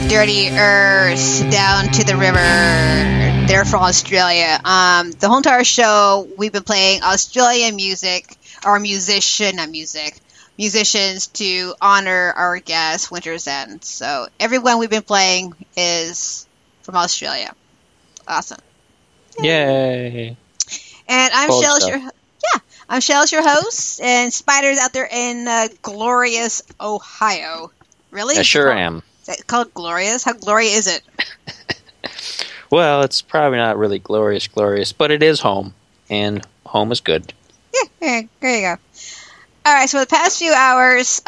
dirty earth down to the river. They're from Australia. The whole entire show, we've been playing Australian music, or musicians to honor our guest, Winter's End. So everyone we've been playing is from Australia. Awesome. Yay. And I'm Shell's your host, and Spider's out there in glorious Ohio. Really? I sure am. Is that called glorious? How glorious is it? Well, it's probably not really glorious, but it is home, and home is good. Yeah, there you go. All right, so for the past few hours,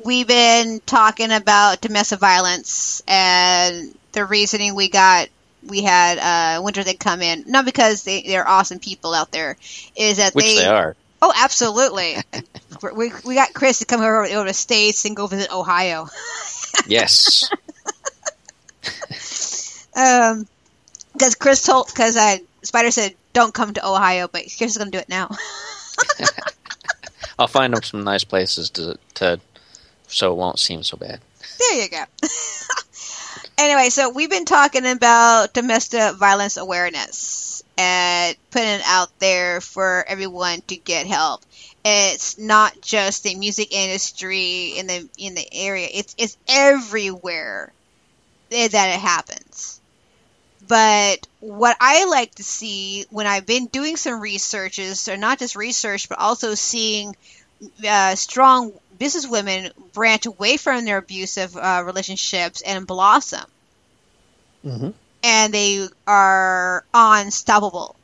we've been talking about domestic violence, and the reasoning we had Winter they come in, not because they're awesome people out there, is that Which they are. Oh, absolutely. we got Chris to come over to the States and go visit Ohio. Yes. Because Spider said don't come to Ohio, but Chris is going to do it now. I'll find them some nice places to so it won't seem so bad. There you go. Anyway, so we've been talking about domestic violence awareness and putting it out there for everyone to get help. It's not just the music industry in the area. It's everywhere that it happens. But what I like to see when I've been doing some researches, or not just research, but also seeing strong businesswomen branch away from their abusive relationships and blossom. Mm-hmm. And they are unstoppable.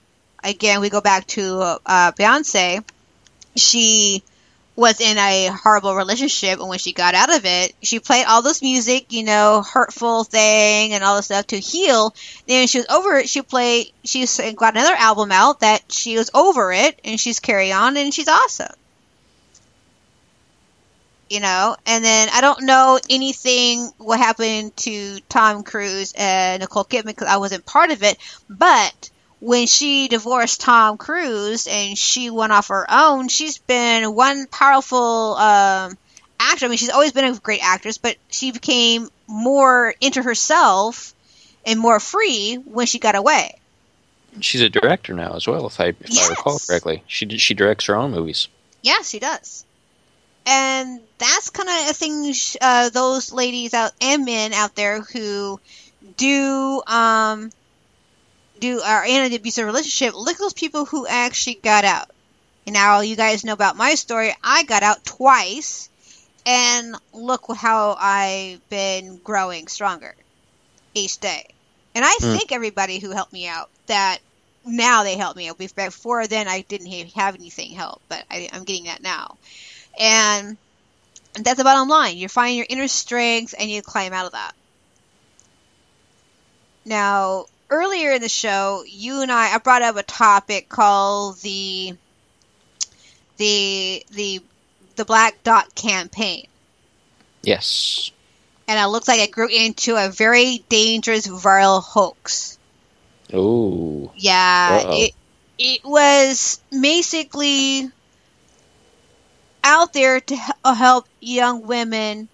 Again, we go back to Beyonce. She was in a horrible relationship, and when she got out of it, she played all this music, hurtful thing and all this stuff to heal. Then she was over it. She got another album out that she was over it, and she's carrying on, and she's awesome. And then I don't know anything what happened to Tom Cruise and Nicole Kidman because I wasn't part of it, but when she divorced Tom Cruise and she went off her own, she's been one powerful actor. I mean, she's always been a great actress, but she became more into herself and more free when she got away. She's a director now as well, if I recall correctly. She directs her own movies. Yes, she does. And that's kind of a thing those ladies out and men out there who are in an abusive relationship, look at those people who actually got out. And now you guys know about my story. I got out twice, and look how I've been growing stronger each day. And I thank everybody who helped me out, that now they help me out. Before then, I didn't have anything help, but I'm getting that now. And that's the bottom line. You find your inner strength, and you climb out of that. Now, earlier in the show, you and I brought up a topic called the Black Dot campaign. Yes. And it looks like it grew into a very dangerous viral hoax. Oh. Yeah. Uh-oh. It was basically out there to help young women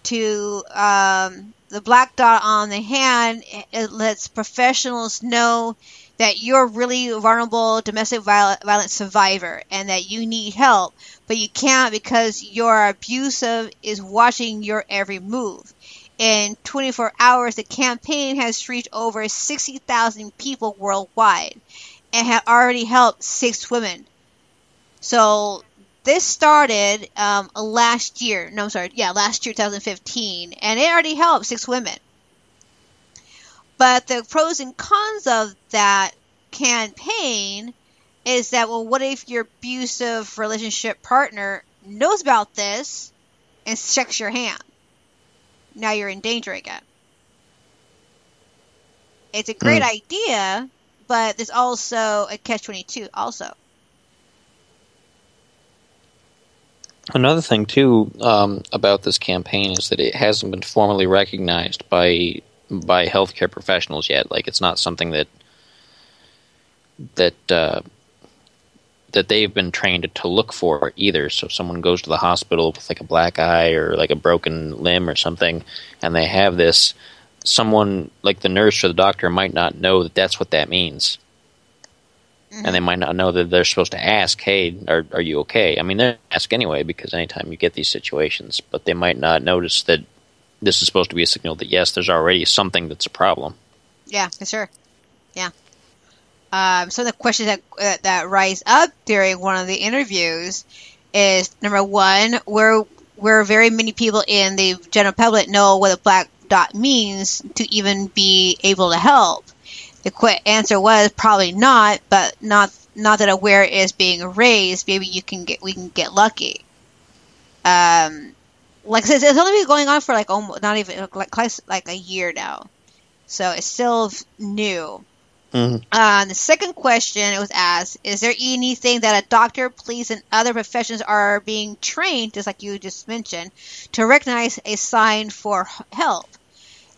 to the black dot on the hand. It lets professionals know that you're really a vulnerable domestic violence survivor and that you need help, but you can't because your abusive is watching your every move. In 24 hours, the campaign has reached over 60,000 people worldwide and have already helped 6 women. So this started last year, 2015, and it already helped 6 women. But the pros and cons of that campaign is that, well, what if your abusive relationship partner knows about this and checks your hand? Now you're in danger again. It's a great idea, but there's also a catch-22 also. Another thing, too, about this campaign is that it hasn't been formally recognized by healthcare professionals yet. Like, it's not something that that they've been trained to look for either. So someone goes to the hospital with like a black eye or like a broken limb or something, and they have this, someone like the nurse or the doctor might not know that that's what that means. And they might not know that they're supposed to ask, hey, are you okay? I mean, they ask anyway, because anytime you get these situations, but they might not notice that this is supposed to be a signal that, yes, there's already something that's a problem. Yeah, for sure. Yeah. Some of the questions that rise up during one of the interviews is, number one, where very many people in the general public know what a black dot means to even be able to help. The quick answer was probably not, but not that aware is being raised. Maybe we can get lucky. Like I said, it's only been going on for like almost not even like a year now, so it's still new. The second question it was asked: is there anything that a doctor, police, and other professions are being trained, just like you just mentioned, to recognize a sign for help?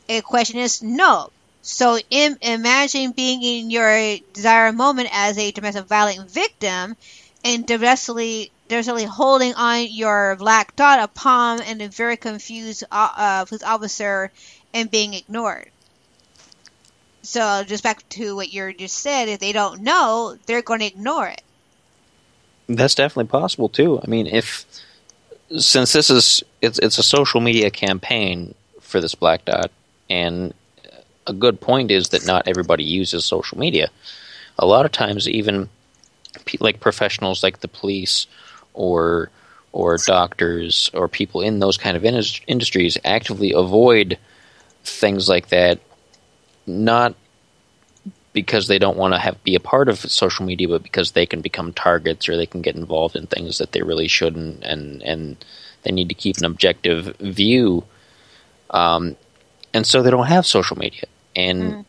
A question is no. So imagine being in your desired moment as a domestic violence victim and domestically holding on your black dot, a palm, and a very confused police officer and being ignored. So just back to what you just said, if they don't know, they're going to ignore it. That's definitely possible too. I mean, since this is it's a social media campaign for this black dot, and a good point is that not everybody uses social media. A lot of times, even like professionals like the police or doctors or people in those kind of industries actively avoid things like that, not because they don't want to be a part of social media, but because they can become targets or they can get involved in things that they really shouldn't, and they need to keep an objective view. And so they don't have social media. And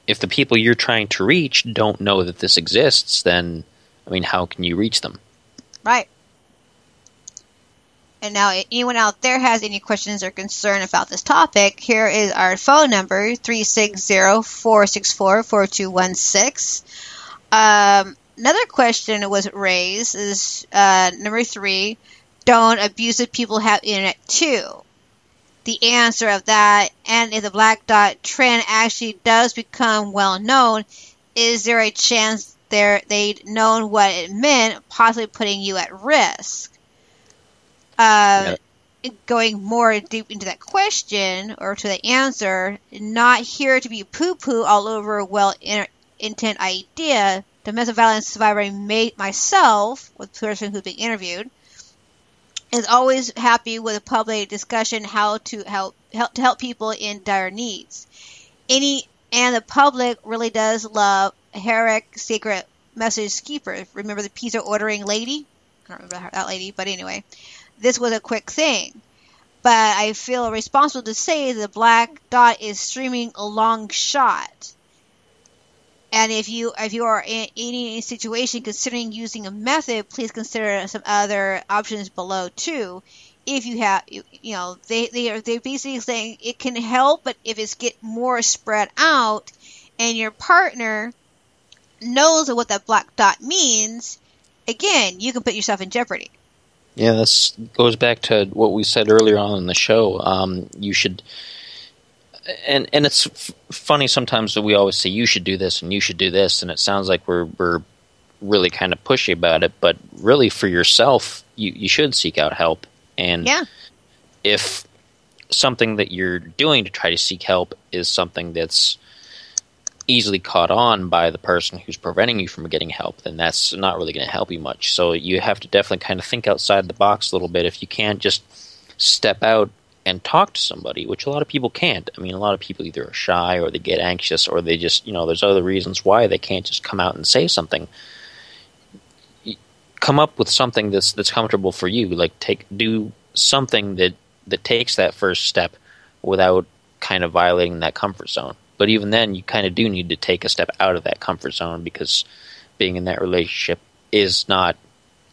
if the people you're trying to reach don't know that this exists, then, I mean, how can you reach them? Right. And now, if anyone out there has any questions or concern about this topic, here is our phone number, 360-464-4216. Another question that was raised is number 3, don't abusive people have internet too? The answer of that, and if the black dot trend actually does become well known, is there a chance they'd known what it meant, possibly putting you at risk? Going more deep into that question, or to the answer, not here to be poo-poo all over a well-intent idea. Domestic violence survivor myself, with the person who's being interviewed, is always happy with a public discussion how to help people in dire needs. And the public really does love Herrick secret message keeper. Remember the pizza ordering lady? I don't remember that lady, but anyway, this was a quick thing. But I feel responsible to say the black dot is streaming a long shot. And if you are in any situation considering using a method, please consider some other options below too. If you have, they're basically saying it can help, but if it's get more spread out, and your partner knows what that black dot means, again, you can put yourself in jeopardy. Yeah, this goes back to what we said earlier on in the show. You should. And it's funny sometimes that we always say you should do this and you should do this, and it sounds like we're really kind of pushy about it, but really for yourself, you should seek out help. And if something that you're doing to try to seek help is something that's easily caught on by the person who's preventing you from getting help, then that's not really going to help you much. So you have to definitely kind of think outside the box a little bit. If you can't just step out and talk to somebody, which a lot of people can't. I mean, a lot of people either are shy or they get anxious or they just, there's other reasons why they can't just come out and say something. Come up with something that's comfortable for you. Like do something that takes that first step without kind of violating that comfort zone. But even then, you kind of do need to take a step out of that comfort zone, because being in that relationship is not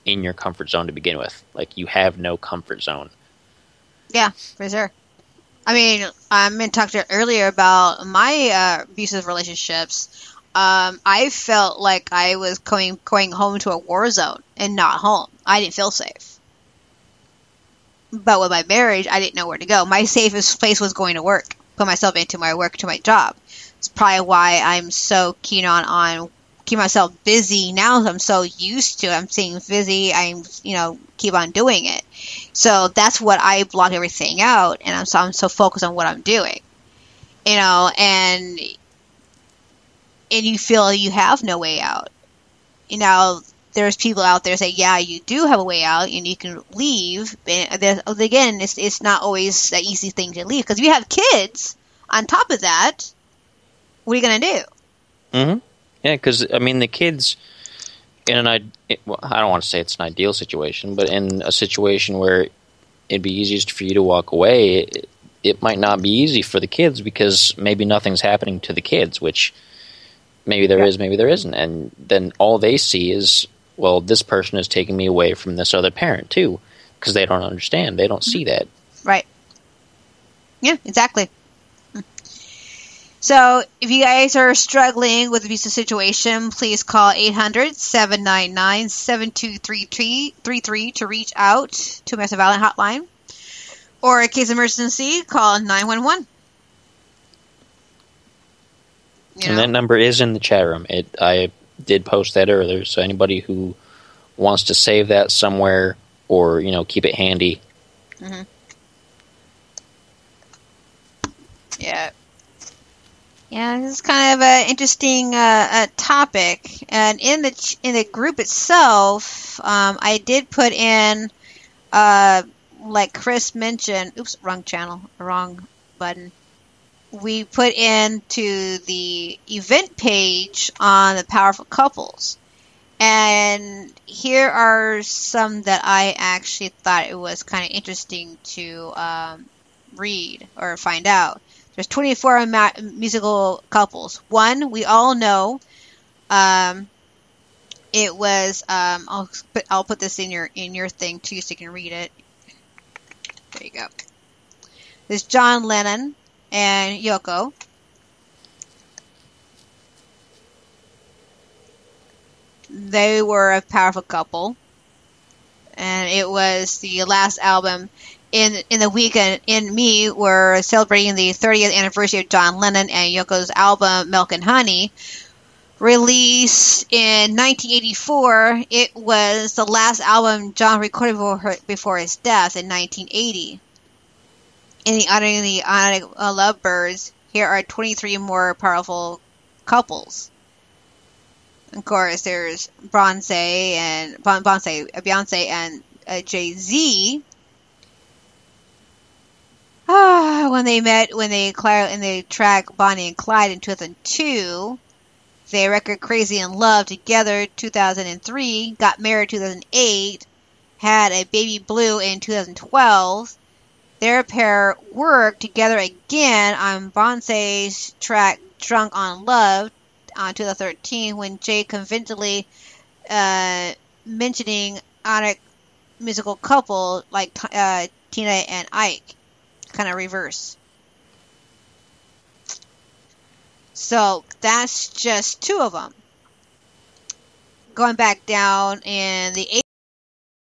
in your comfort zone to begin with. Like, you have no comfort zone. Yeah, for sure. I mean, I talked earlier about my abusive relationships. I felt like I was going home to a war zone and not home. I didn't feel safe. But with my marriage, I didn't know where to go. My safest place was going to work, put myself into my work, to my job. It's probably why I'm so keen on keep myself busy now. I'm so used to it. I'm staying busy. I'm keep on doing it. So that's what I block everything out, and I'm so focused on what I'm doing. And you feel you have no way out. There's people out there say, yeah, you do have a way out and you can leave. And again, it's not always an easy thing to leave, because if you have kids on top of that, what are you going to do? Mm-hmm. Yeah, because, the kids, I don't want to say it's an ideal situation, but in a situation where it'd be easiest for you to walk away, it might not be easy for the kids, because maybe nothing's happening to the kids, which maybe there is, maybe there isn't. And then all they see is, well, this person is taking me away from this other parent, too, because they don't understand. They don't see that. Right. Yeah, exactly. So if you guys are struggling with a abusive situation, please call 800-799-7233 to reach out to a Domestic Violence Hotline. Or in case of emergency, call 911. And that number is in the chat room. I did post that earlier, so anybody who wants to save that somewhere or, keep it handy. Mm-hmm. Yeah. Yeah, this is kind of an interesting topic. And in the group itself, I did put in, like Chris mentioned, oops, wrong channel, wrong button. We put into the event page on the Powerful Couples. And here are some that I actually thought it was kind of interesting to read or find out. There's 24 musical couples. One, we all know, it was. I'll put this in your thing too, so you can read it. There you go. There's John Lennon and Yoko. They were a powerful couple, and it was the last album. In the weekend, in me, we're celebrating the 30th anniversary of John Lennon and Yoko's album Milk and Honey. Released in 1984, it was the last album John recorded before his death in 1980. In the honoring the Lovebirds, here are 23 more powerful couples. Of course, there's Beyonce and Jay-Z. When they met, when they track Bonnie and Clyde in 2002, they record Crazy in Love together 2003, got married 2008, had a baby Blue in 2012. Their pair worked together again on Beyonce's track Drunk on Love on 2013, when Jay convincingly mentioning iconic musical couple like Tina and Ike. Kind of reverse. So that's just two of them. Going back down in the